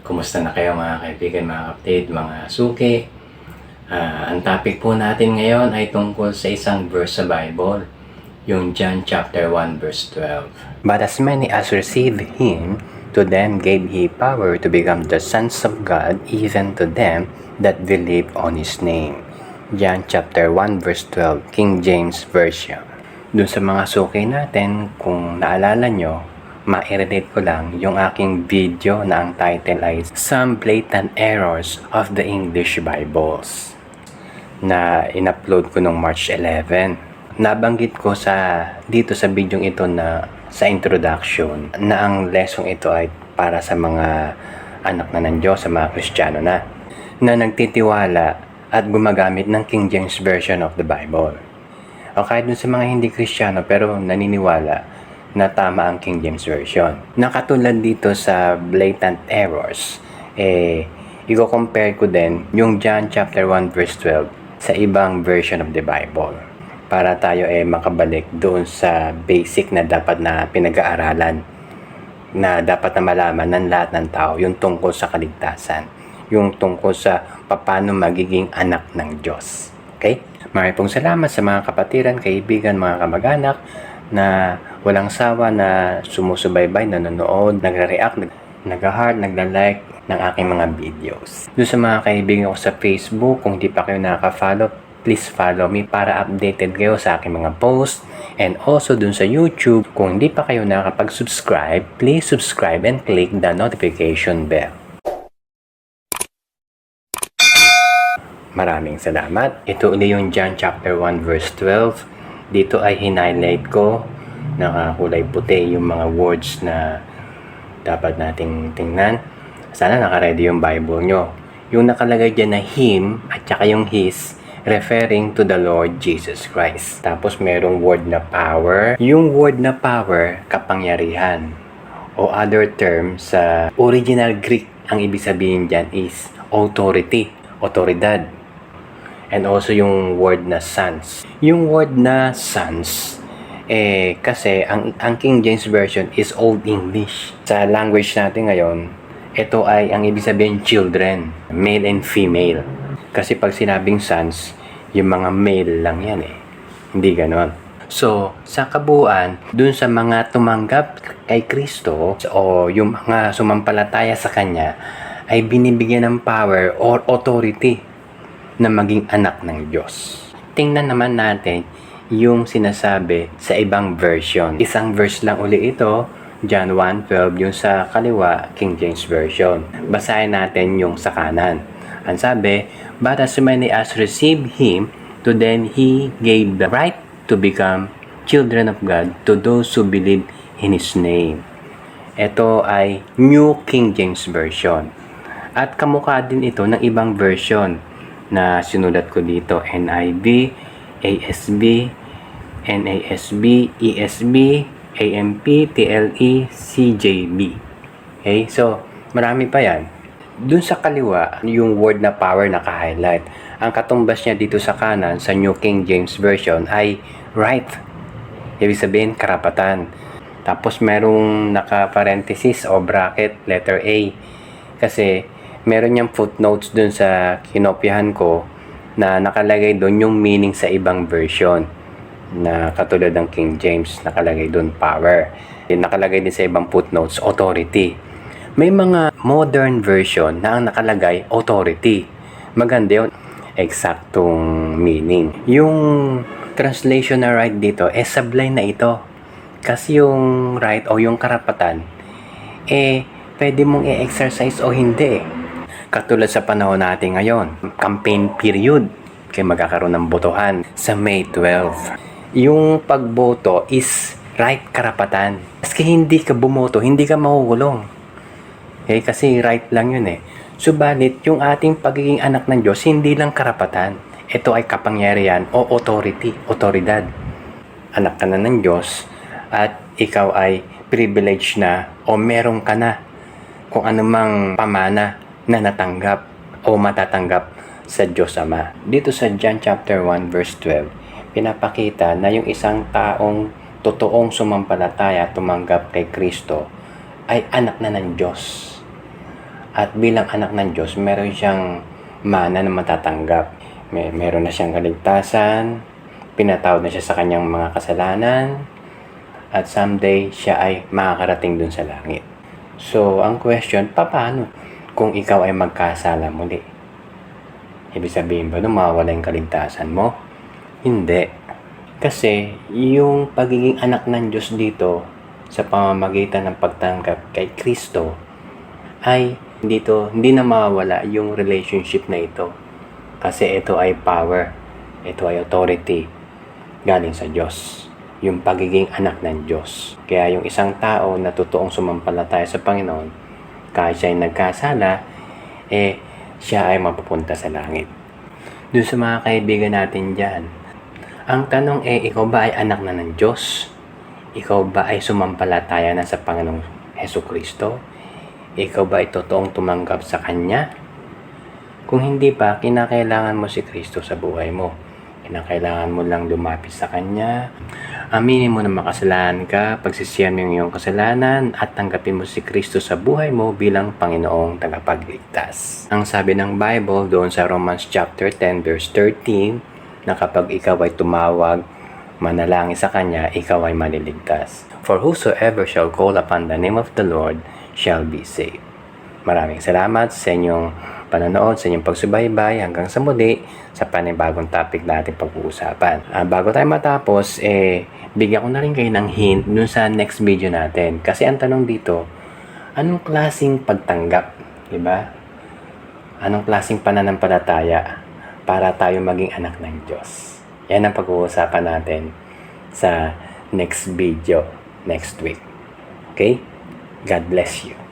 Kumusta na kayo mga kaibigan, mga kapatid, mga suki? Ang topic po natin ngayon ay tungkol sa isang verse sa Bible, yung John chapter 1 verse 12. But as many as received him, to them gave he power to become the sons of God, even to them that believe on his name. John chapter 1 verse 12, King James Version. Dun sa mga suki natin, kung naalala nyo, ma-relate ko lang yung aking video na ang title ay Some Blatant Errors of the English Bibles na in-upload ko noong March 11. Nabanggit ko dito sa video ito na sa introduction na ang lesson ito ay para sa mga anak na ng Diyos, sa mga Kristiyano na nagtitiwala at gumagamit ng King James Version of the Bible. O kahit dun sa mga hindi Kristiyano pero naniniwala na tama ang King James Version. Nakatulad dito sa blatant errors, i-compare ko din yung John chapter 1 verse 12 sa ibang version of the Bible para tayo makabalik doon sa basic na dapat na pinag-aaralan, na dapat na malaman ng lahat ng tao, yung tungkol sa kaligtasan, yung tungkol sa paano magiging anak ng Diyos. Okay? Maraming pong salamat sa mga kapatiran, kaibigan, mga kamag-anak na walang sawa na sumusubaybay, nanonood, nagre-react, nag-heart, nagla-like ng aking mga videos. Doon sa mga kaibigan ko sa Facebook, kung di pa kayo nakaka-follow, please follow me para updated kayo sa aking mga posts. And also doon sa YouTube, kung hindi pa kayo nakakapag-subscribe, please subscribe and click the notification bell. Maraming salamat. Ito ulit yung John chapter 1 verse 12. Dito ay hinighlight ko, nakakulay puti yung mga words na dapat nating tingnan. Sana nakaready yung Bible nyo. Yung nakalagay dyan na him at saka yung his, referring to the Lord Jesus Christ. Tapos merong word na power. Yung word na power, kapangyarihan. O other term, sa original Greek, ang ibig sabihin dyan is authority, otoridad. And also yung word na sons. Yung word na sons, kasi ang King James Version is Old English. Sa language natin ngayon, ito ay ang ibig sabihin children, male and female. Kasi pag sinabing sons, yung mga male lang yan Hindi ganon. So, sa kabuuan, dun sa mga tumanggap kay Kristo o yung mga sumampalataya sa Kanya, ay binibigyan ng power or authority na maging anak ng Diyos. Tingnan naman natin yung sinasabi sa ibang version. Isang verse lang uli ito, John 1:12, yung sa kaliwa, King James Version. Basahin natin yung sa kanan. Ang sabi, but as many as received him, to them he gave the right to become children of God, to those who believe in his name. Ito ay New King James Version. At kamukha din ito ng ibang version na sinulat ko dito, NIV, ASB, NASB, ESB, AMP, TLE, CJB. Okay, so marami pa yan. Dun sa kaliwa, yung word na power naka-highlight. Ang katumbas niya dito sa kanan, sa New King James Version, ay right. Ibig sabihin, karapatan. Tapos merong naka-parenthesis o bracket, letter A. Kasi meron niyang footnotes dun sa kinopyahan ko na nakalagay dun yung meaning sa ibang version na katulad ng King James, nakalagay dun power. Nakalagay din sa ibang footnotes, authority. May mga modern version na ang nakalagay authority. Maganda yun, eksaktong meaning. Yung translation na right dito, sablay na ito. Kasi yung right o yung karapatan, pwede mong i-exercise o hindi. Katulad sa panahon natin ngayon, campaign period, kaya magkakaroon ng botohan sa May 12. Yung pagboto is right, karapatan. Kasi hindi ka bumoto, hindi ka makukulong. Okay? Kasi right lang yun Subalit, yung ating pagiging anak ng Diyos, hindi lang karapatan. Ito ay kapangyarihan o authority, otoridad. Anak ka na ng Diyos at ikaw ay privilege na o meron ka na kung anumang pamana na natanggap o matatanggap sa Diyos Ama. Dito sa John chapter 1 verse 12, pinapakita na yung isang taong totoong sumampalataya, tumanggap kay Kristo, ay anak na ng Diyos. At bilang anak ng Diyos, meron siyang mana na matatanggap. Meron na siyang kaligtasan, pinatawad na siya sa kanyang mga kasalanan, at someday siya ay makakarating dun sa langit. So, ang question, paano kung ikaw ay magkasala muli? Ibig sabihin ba mawawala yung kaligtasan mo? Hindi. Kasi yung pagiging anak ng Diyos dito sa pamamagitan ng pagtanggap kay Kristo ay hindi na mawawala yung relationship na ito. Kasi ito ay power, ito ay authority galing sa Diyos. Yung pagiging anak ng Diyos. Kaya yung isang tao na totoong sumampalataya sa Panginoon, kahit siya ay nagkasala, siya ay mapupunta sa langit. Doon sa mga kaibigan natin dyan, ang tanong ikaw ba ay anak na ng Diyos? Ikaw ba ay sumampalataya na sa Panginoong Hesukristo? Ikaw ba ay totoong tumanggap sa Kanya? Kung hindi pa, kinakailangan mo si Kristo sa buhay mo. Kinakailangan mo lang lumapit sa Kanya. Aminin mo na makasalanan ka, pagsisihan mo yung iyong kasalanan, at tanggapin mo si Kristo sa buhay mo bilang Panginoong tagapagligtas. Ang sabi ng Bible doon sa Romans chapter 10 verse 13, na kapag ikaw ay tumawag, manalangin sa Kanya, ikaw ay maliligtas. For whosoever shall call upon the name of the Lord shall be saved. Maraming salamat sa inyong panonood, sa inyong pagsubaybay. Hanggang sa muli sa panibagong topic na ating pag-uusapan. Bago tayo matapos, bigyan ko na rin kayo ng hint dun sa next video natin. Kasi ang tanong dito, anong klaseng pagtanggap? Diba? Anong klaseng pananampalataya para tayo maging anak ng Diyos? Yan ang pag-uusapan natin sa next video next week. Okay? God bless you.